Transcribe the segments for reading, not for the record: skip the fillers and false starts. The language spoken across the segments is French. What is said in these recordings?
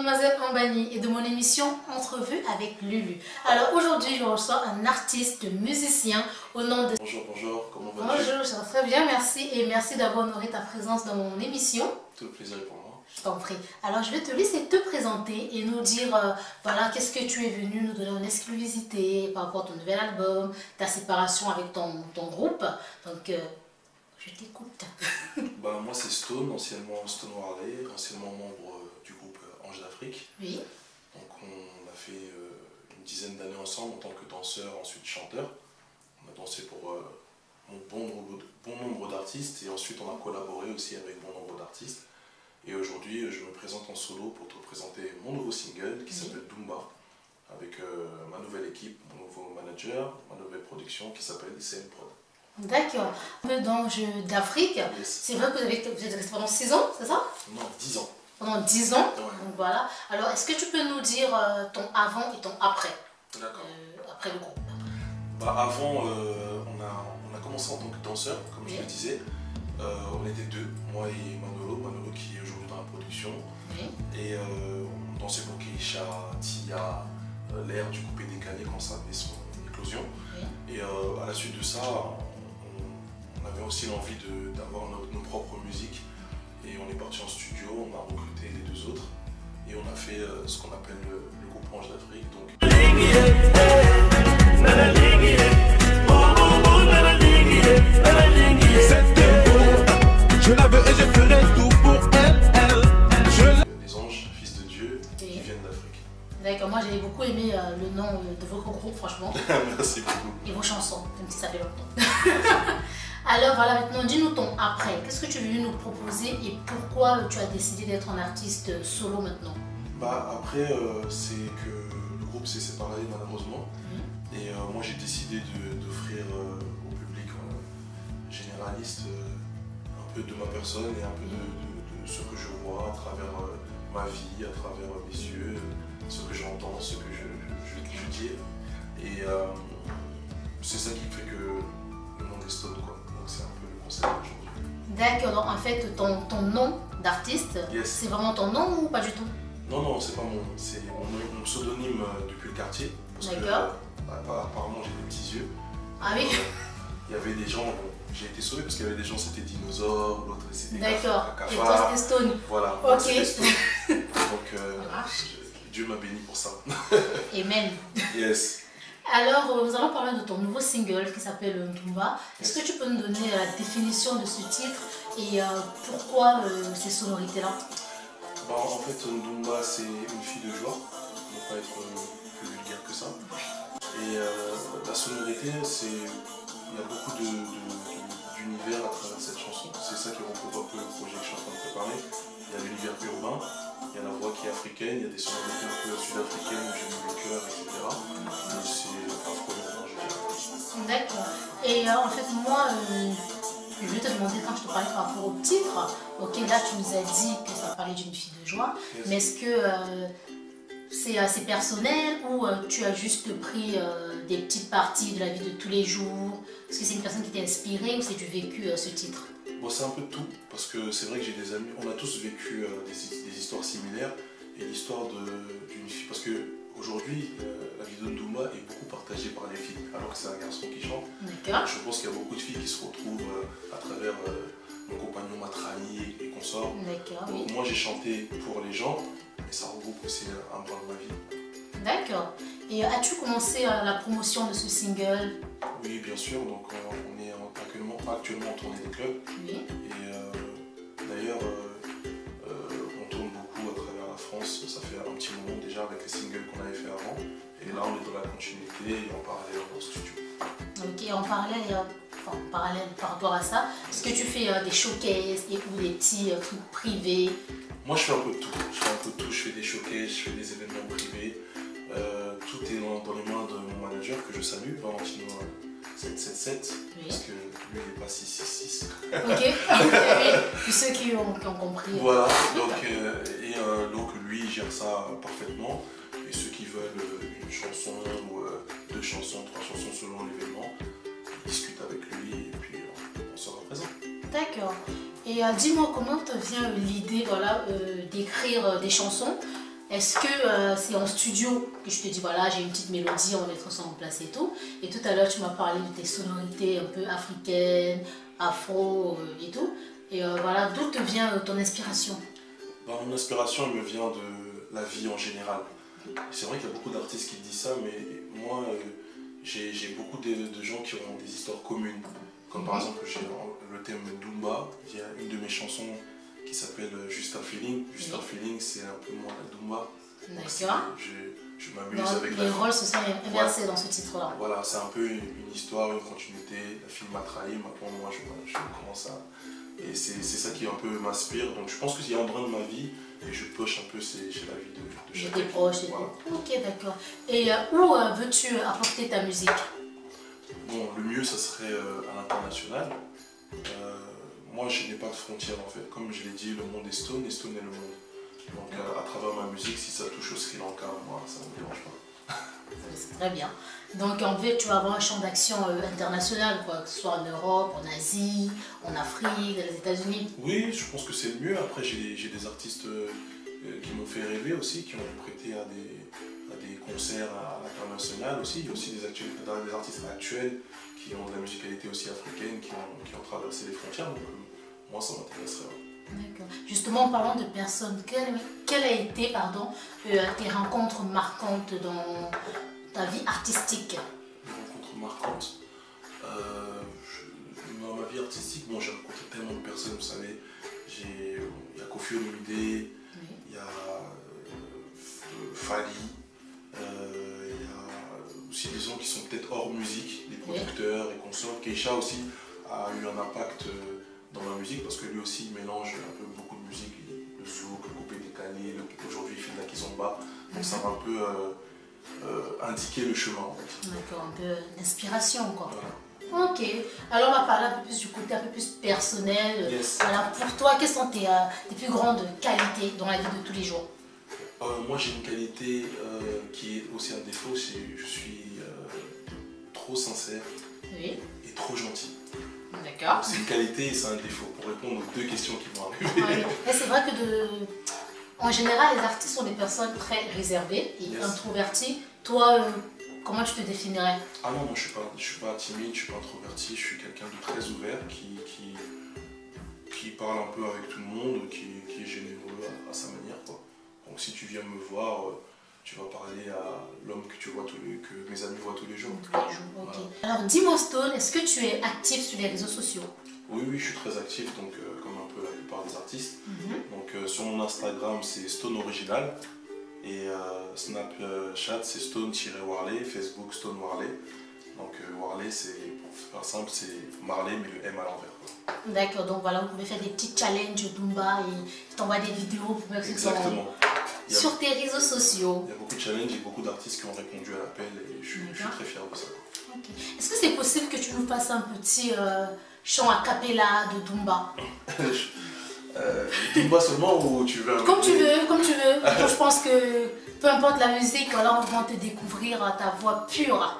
Mademoiselle Ambani et de mon émission Entrevue avec Lulu. Alors aujourd'hui, je reçois un artiste musicien au nom de... Bonjour, comment vas-tu? Bonjour, ça va très bien, merci. Et merci d'avoir honoré ta présence dans mon émission. Tout le plaisir est pour moi. Je t'en prie. Alors je vais te laisser te présenter et nous dire, voilà, qu'est-ce que tu es venu nous donner en exclusivité par rapport à ton nouvel album, ta séparation avec ton groupe. Donc, je t'écoute. Moi c'est Stone, anciennement Stone Warley, anciennement membre du groupe Ange d'Afrique. Oui. Donc on a fait une dizaine d'années ensemble en tant que danseur, ensuite chanteur. On a dansé pour bon nombre d'artistes et ensuite on a collaboré aussi avec bon nombre d'artistes. Et aujourd'hui je me présente en solo pour te présenter mon nouveau single qui s'appelle Dumba, avec ma nouvelle équipe, mon nouveau manager, ma nouvelle production qui s'appelle ICM Prod. D'accord. D'Ange d'Afrique, Yes. c'est vrai que vous êtes resté pendant 6 ans, c'est ça? Non, 10 ans. Pendant 10 ans, Ouais. donc voilà. Alors, est-ce que tu peux nous dire ton avant et ton après, D'accord. après le groupe? Avant, on a commencé en tant que danseur, comme je le disais. On était deux, moi et Manolo qui est aujourd'hui dans la production. Oui. Et on dansait pour Keisha, Tia, l'ère du coupé décalé quand ça avait son éclosion. Oui. Et à la suite de ça, on avait aussi l'envie d'avoir nos propres musiques. Et on est parti en studio, on a recruté les deux autres. Et on a fait ce qu'on appelle le groupe Ange d'Afrique. Je la veux et je ferai tout pour elle. Des anges, fils de Dieu, qui viennent d'Afrique. D'accord, moi j'ai beaucoup aimé le nom de votre groupe, franchement. Merci beaucoup. Et vos chansons, même si ça fait longtemps. Alors voilà, maintenant dis-nous ton après. Qu'est-ce que tu es venu nous proposer et pourquoi tu as décidé d'être un artiste solo maintenant? Après, c'est que le groupe s'est séparé malheureusement. Et moi j'ai décidé d'offrir au public généraliste un peu de ma personne et un peu de ce que je vois à travers ma vie, à travers mes yeux, ce que j'entends, ce que je dis. Et c'est ça qui fait que le monde est Stone, quoi. Donc c'est un peu le concept d'aujourd'hui. D'accord, donc en fait ton nom d'artiste, c'est vraiment ton nom ou pas du tout? Non, c'est pas mon nom, c'est mon pseudonyme depuis le quartier. Parce que apparemment j'ai des petits yeux. Ah oui. Il y avait des gens, j'ai été sauvé parce qu'il y avait des gens c'était dinosaures, l'autre c'était d'accord, et toi cafard. c'était Stone. Voilà, ok. c'était Stone. Donc Dieu m'a béni pour ça. Amen. Yes. Alors nous allons parler de ton nouveau single qui s'appelle Dumba. Est-ce que tu peux nous donner la définition de ce titre et pourquoi ces sonorités-là? En fait Dumba c'est une fille de joie, on ne va pas être plus vulgaire que ça. Et la sonorité, il y a beaucoup d'univers à travers cette chanson. C'est ça qui regroupe un peu le projet que je suis en train de préparer. Il y a l'univers urbain, il y a la voix qui est africaine, il y a des sonorités un peu sud-africaines où j'ai mis le cœur, etc. Mais c'est afro-urbain, je dirais. D'accord. Et en fait, moi, je vais te demander quand je te parlais par rapport au titre. Ok, là, tu nous as dit que ça parlait d'une fille de joie, mais est-ce que c'est assez personnel ou tu as juste pris des petites parties de la vie de tous les jours? Est-ce que c'est une personne qui t'a inspiré ou c'est du vécu ce titre? C'est un peu de tout, parce que c'est vrai que j'ai des amis, on a tous vécu des histoires similaires et l'histoire d'une fille, parce qu'aujourd'hui la vie de Dumba est beaucoup partagée par les filles, alors que c'est un garçon qui chante. D'accord. Je pense qu'il y a beaucoup de filles qui se retrouvent à travers mon compagnon Matrani et consorts. D'accord. Donc moi j'ai chanté pour les gens, et ça regroupe aussi un brin de ma vie. D'accord. Et as-tu commencé la promotion de ce single? Oui, bien sûr, donc on est actuellement en tournée des clubs. Oui. Et d'ailleurs, on tourne beaucoup à travers la France, ça fait un petit moment déjà avec les singles qu'on avait fait avant. Et là, on est dans la continuité et en parallèle dans le studio. Ok, en parallèle par rapport à ça, est-ce que tu fais des showcases ou des petits trucs privés? Moi, je fais un peu de tout. Je fais des showcases, je fais des événements privés. Tout est dans les mains de mon manager que je salue, Valentino 777, parce que lui il n'est pas 666. Ok, pour ceux qui ont compris. Voilà, donc lui il gère ça parfaitement. Et ceux qui veulent une chanson ou 2 chansons, 3 chansons selon l'événement, ils discutent avec lui et puis on sera présent. D'accord. Et dis-moi comment te vient l'idée d'écrire des chansons? est-ce que c'est en studio que je te dis, voilà, j'ai une petite mélodie, on va mettre ça en place et tout. Et tout à l'heure, tu m'as parlé de tes sonorités un peu africaines, afro et tout. Et voilà, d'où te vient ton inspiration? Mon inspiration, elle me vient de la vie en général. C'est vrai qu'il y a beaucoup d'artistes qui disent ça, mais moi, j'ai beaucoup de gens qui ont des histoires communes. Comme par exemple, j'ai le thème Dumba. Il y a une de mes chansons qui s'appelle Juste un feeling. Juste un feeling, c'est un peu moi la Dumba. D'accord. Je m'amuse avec les rôles se sont inversés dans ce titre-là. Voilà, c'est un peu une histoire, une continuité. La fille m'a trahi, maintenant moi je commence à... Et c'est ça qui un peu m'inspire. Donc je pense qu'il y a un brin de ma vie et je poche un peu chez la vie de chacun. Des proches. Voilà. Ok, d'accord. Et où veux-tu apporter ta musique? Bon, le mieux, ça serait à l'international. Moi, je n'ai pas de frontières en fait. Comme je l'ai dit, le monde est Stone et Stone est le monde. Donc à travers ma musique, si ça touche au Sri Lanka, moi, ça ne me dérange pas. C'est très bien. Donc en fait, tu vas avoir un champ d'action international, quoi, que ce soit en Europe, en Asie, en Afrique, dans les États-Unis. Oui, je pense que c'est le mieux. Après, j'ai des artistes qui m'ont fait rêver aussi, qui ont prêté à des concerts à l'international aussi. Il y a aussi des artistes actuels qui ont de la musicalité aussi africaine, qui ont traversé les frontières. Donc moi, ça m'intéresserait. D'accord. Justement, en parlant de personnes, quelles a été tes rencontres marquantes dans ta vie artistique? Des rencontres marquantes. Dans ma vie artistique, bon, j'ai rencontré tellement de personnes, vous savez. Il y a Koffi Olomide, il y a Fali, il y a aussi des gens qui sont peut-être hors musique, des producteurs et consorts. Keisha aussi a eu un impact dans ma musique parce que lui aussi il mélange un peu beaucoup de musique, le zouk, le coupé décalé, aujourd'hui il fait de la kizomba, donc ça m'a un peu indiqué le chemin en fait. D'accord, un peu d'inspiration quoi. Voilà. Ok, alors on va parler un peu plus du côté un peu plus personnel. Yes. Alors pour toi, quelles sont tes plus grandes qualités dans la vie de tous les jours? Moi j'ai une qualité qui est aussi un défaut, je suis trop sincère et trop gentil. D'accord. C'est une qualité et c'est un défaut pour répondre aux deux questions qui vont arriver. Ouais. C'est vrai que en général, les artistes sont des personnes très réservées et introverties. Toi, comment tu te définirais? Ah non, moi je suis pas timide, je suis pas introverti, je suis quelqu'un de très ouvert qui parle un peu avec tout le monde, qui est généreux à sa manière, quoi. Donc si tu viens me voir, tu vas parler à l'homme que mes amis voient tous les jours. Tous les jours, ok. Voilà. Alors dis-moi Stone, est-ce que tu es actif sur les réseaux sociaux? Oui, je suis très actif, donc comme un peu la plupart des artistes. Donc sur mon Instagram c'est Stone Original et Snapchat c'est Stone-Warley, Facebook Stone Warley. Donc Warley, c'est, pour faire simple, c'est Marley mais le M à l'envers. D'accord, donc voilà, vous pouvez faire des petits challenges Dumba et je t'envoie des vidéos pour mettre sur tes réseaux sociaux. Il y a beaucoup de challenges et beaucoup d'artistes qui ont répondu à l'appel et je suis très fier de ça. Okay. Est-ce que c'est possible que tu nous fasses un petit chant a cappella de Dumba? Dumba seulement ou tu veux comme tu veux, comme tu veux. Donc, je pense que peu importe la musique, voilà, on va te découvrir ta voix pure.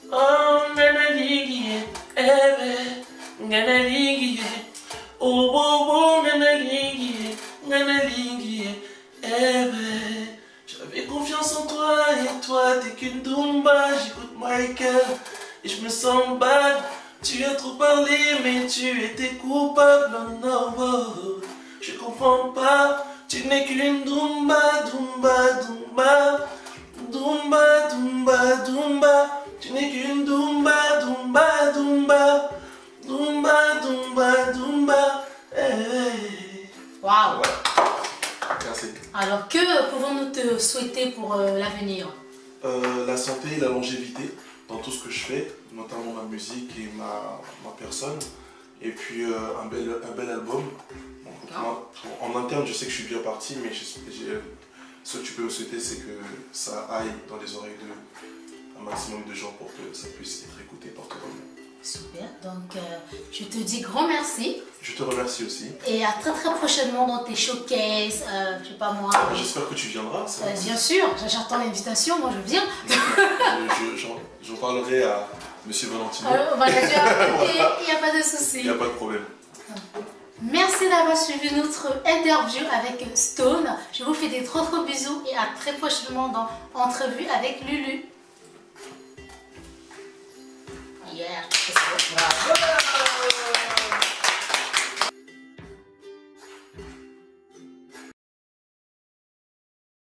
Oh, nganalingiye, nganalingiye, oh, nganalingiye, j'avais confiance en toi et toi t'es qu'une Dumba, j'écoute Michael et je me sens bad. Tu as trop parlé mais tu étais coupable, non, oh, je comprends pas, tu n'es qu'une Dumba, Dumba. Tu n'es qu'une Dumba. Waouh! Merci. Alors, que pouvons-nous te souhaiter pour l'avenir? La santé et la longévité dans tout ce que je fais, notamment ma musique et ma personne. Et puis un bel album. Donc, en interne, je sais que je suis bien parti, mais ce que tu peux me souhaiter, c'est que ça aille dans les oreilles d'un maximum de gens pour que ça puisse être écouté par tout le monde. Super, donc je te dis grand merci. Je te remercie aussi. Et à très prochainement dans tes showcases, je sais pas moi. J'espère que tu viendras. Bien sûr, j'attends l'invitation, moi je viens. J'en parlerai à Monsieur Valentino. Il n'y a pas de souci. Il n'y a pas de problème. Merci d'avoir suivi notre interview avec Stone. Je vous fais des trop bisous et à très prochainement dans Entrevue avec Lulu. Yeah, c'est ça.